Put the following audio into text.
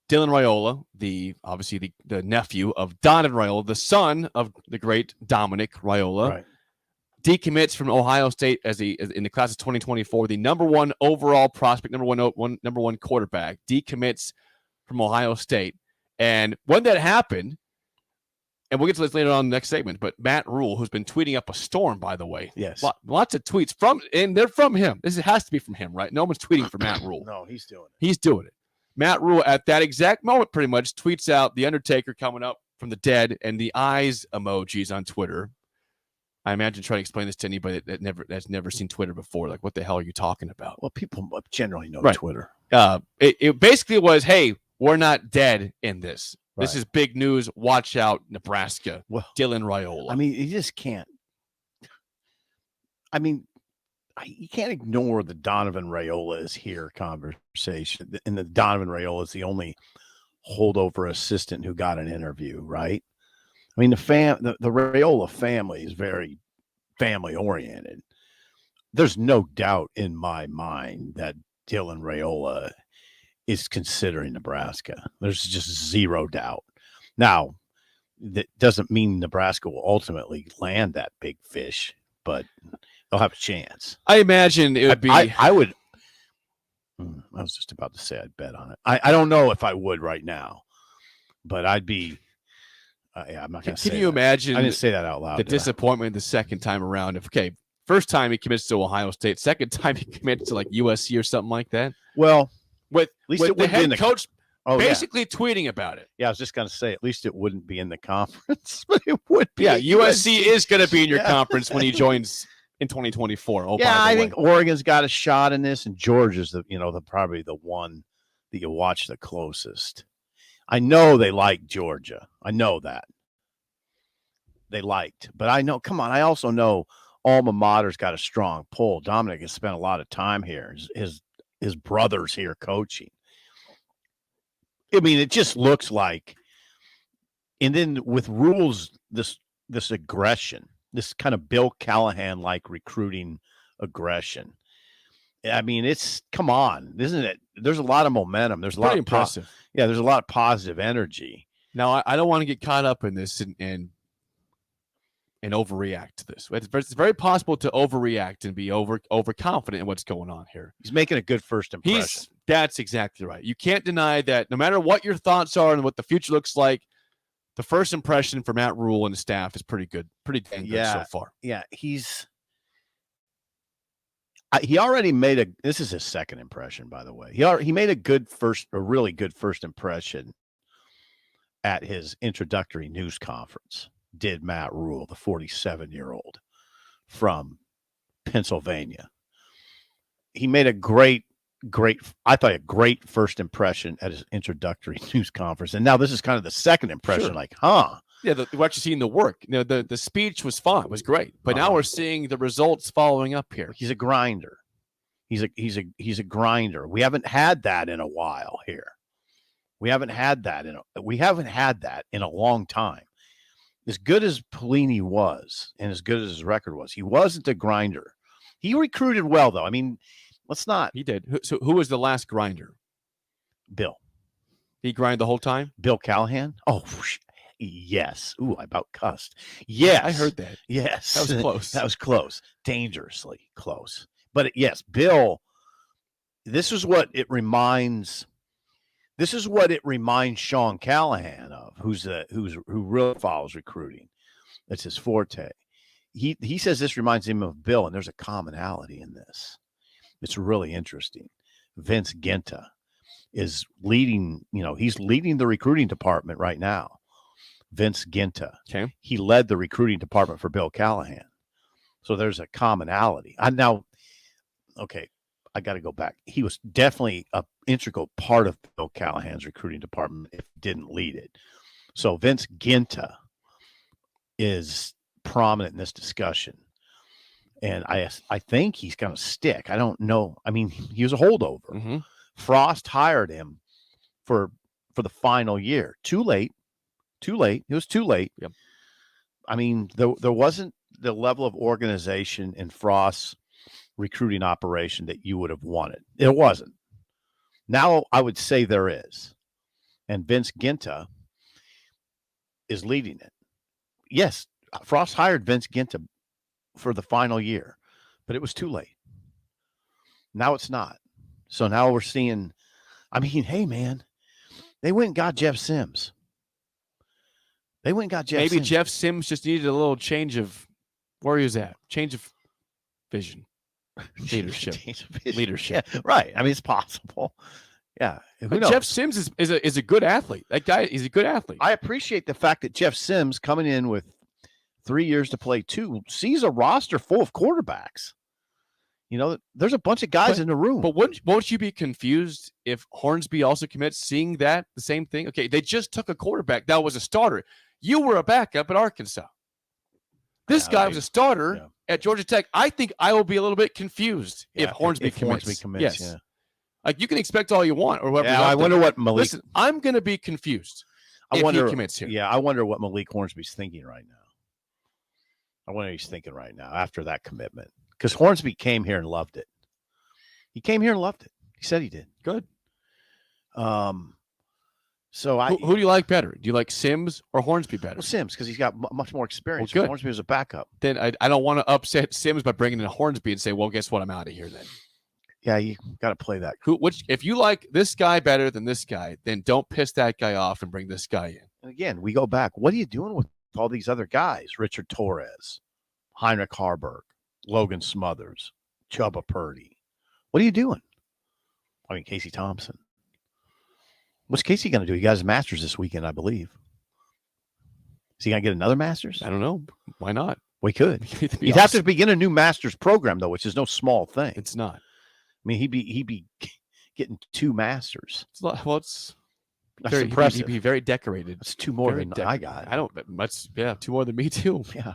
Dylan Raiola, obviously the nephew of Donovan Raiola, the son of the great Dominic Raiola, Right. decommits from Ohio State as in the class of 2024, the number one overall prospect, number one quarterback, decommits from Ohio State. And when that happened, and we'll get to this later on in the next segment, but Matt Rhule, who's been tweeting up a storm, by the way. Yes. Lots of tweets and they're from him. This has to be from him, right? No one's tweeting for Matt Rhule. No, he's doing it. He's doing it. Matt Rhule, at that exact moment, pretty much tweets out The Undertaker coming up from the dead and the eyes emojis on Twitter. I imagine trying to explain this to anybody that's never seen Twitter before. Like, what the hell are you talking about? Well, people generally know right. Twitter. It basically was, hey, we're not dead in this. Right. This is big news. Watch out, Nebraska. Well, Dylan Raiola. I mean, you just can't. I mean, you can't ignore the Donovan Raiola is here conversation. And the Donovan Raiola is the only holdover assistant who got an interview, right? I mean, the Raiola family is very family oriented. There's no doubt in my mind that Dylan Raiola is considering Nebraska. There's just zero doubt. Now, that doesn't mean Nebraska will ultimately land that big fish, but they'll have a chance. I imagine it would be. I would. I was just about to say I'd bet on it. I don't know if I would right now, but I'd be. Yeah, I'm not going to say. Can you imagine? I didn't say that out loud. The disappointment the second time around. First time he commits to Ohio State. Second time he commits to like USC or something like that. Well, with at least with the head coach basically tweeting about it. Yeah, I was just going to say at least it wouldn't be in the conference, but it would be. Yeah, USC is going to be in your conference when he joins in 2024. Oh, yeah, I think Oregon's got a shot in this, and Georgia's probably the one that you watch the closest. I know they like Georgia. I know that they liked, but I know. Come on, I also know alma mater's got a strong pull. Dominic has spent a lot of time here. His brother's here coaching. I mean, it just looks like, and then with Rhule's this aggression, this kind of Bill Callahan-like recruiting aggression. I mean, come on, isn't it? There's a lot of momentum. There's a lot of impressive. There's a lot of positive energy. Now, I don't want to get caught up in this and overreact to this. It's very possible to overreact and be overconfident in what's going on here. He's making a good first impression. That's exactly right. You can't deny that no matter what your thoughts are and what the future looks like, the first impression for Matt Rhule and the staff is pretty good, pretty dang good so far. Yeah, he already made this is his second impression, by the way. He made a really good first impression at his introductory news conference. Did Matt Rhule, the 47-year-old from Pennsylvania. He made a great first impression at his introductory news conference. And now this is kind of the second impression, Sure. like, huh? Yeah, we're actually seeing the work. The speech was fun. It was great. But now we're seeing the results following up here. He's a grinder. He's a grinder. We haven't had that in a while here. We haven't had that in a long time. As good as Pelini was and as good as his record was, he wasn't a grinder. He recruited well, though. I mean, let's not. He did. So who was the last grinder? Bill. He grinded the whole time? Bill Callahan? Oh, yes. Ooh, I about cussed. Yes. I heard that. Yes. That was close. That was close. Dangerously close. But yes, Bill, this is what it reminds Sean Callahan of, who really follows recruiting. That's his forte. He says this reminds him of Bill, and there's a commonality in this. It's really interesting. Vince Ginta is leading, he's leading the recruiting department right now. Vince Ginta. Okay. He led the recruiting department for Bill Callahan. So there's a commonality. I got to go back. He was definitely an integral part of Bill Callahan's recruiting department if he didn't lead it. So Vince Ginta is prominent in this discussion. And I think he's going to stick. I don't know. I mean, he was a holdover. Mm-hmm. Frost hired him for the final year. Too late. It was too late. Yep. I mean, there wasn't the level of organization in Frost's recruiting operation that you would have wanted. It wasn't. Now I would say there is. and Vince Ginta is leading it. Yes, Frost hired Vince Ginta for the final year, but it was too late. Now it's not. So now we're seeing, I mean, hey, man, they went and got Jeff Sims. Maybe Jeff Sims just needed a little change of where he was at, change of vision, leadership. Leadership. Yeah, right. I mean, it's possible. Yeah. But Jeff Sims is a good athlete. That guy is a good athlete. I appreciate the fact that Jeff Sims, coming in with 3 years to play 2, sees a roster full of quarterbacks. You know, there's a bunch of guys in the room. But won't you be confused if Hornsby also commits, seeing that the same thing? Okay, they just took a quarterback that was a starter. You were a backup at Arkansas. This guy was a starter at Georgia Tech. I think I will be a little bit confused if Hornsby commits. Yes. Yeah. Like, you can expect all you want, or whatever. Yeah, I wonder what Malik. Listen, I'm going to be confused if he commits here. Yeah, I wonder what Malik Hornsby's thinking right now. I wonder what he's thinking right now after that commitment. Because Hornsby came here and loved it. He came here and loved it. He said he did. Good. So who do you like better? Do you like Sims or Hornsby better? Well, Sims, because he's got much more experience. Well, good. Hornsby was a backup. Then I don't want to upset Sims by bringing in Hornsby and say, well, guess what? I'm out of here then. Yeah, you got to play that. If you like this guy better than this guy, then don't piss that guy off and bring this guy in. And again, we go back. What are you doing with all these other guys? Richard Torres, Heinrich Harburg, Logan Smothers, Chubba Purdy. What are you doing? I mean, Casey Thompson. What's Casey going to do? He got his master's this weekend, I believe. Is he going to get another master's? I don't know. Why not? We could. He'd have to begin a new master's program, though, which is no small thing. It's not. I mean, he'd be getting 2 masters. That's impressive. He'd be very decorated. That's 2 more than I got. I don't. Much. Yeah, 2 more than me too. Yeah.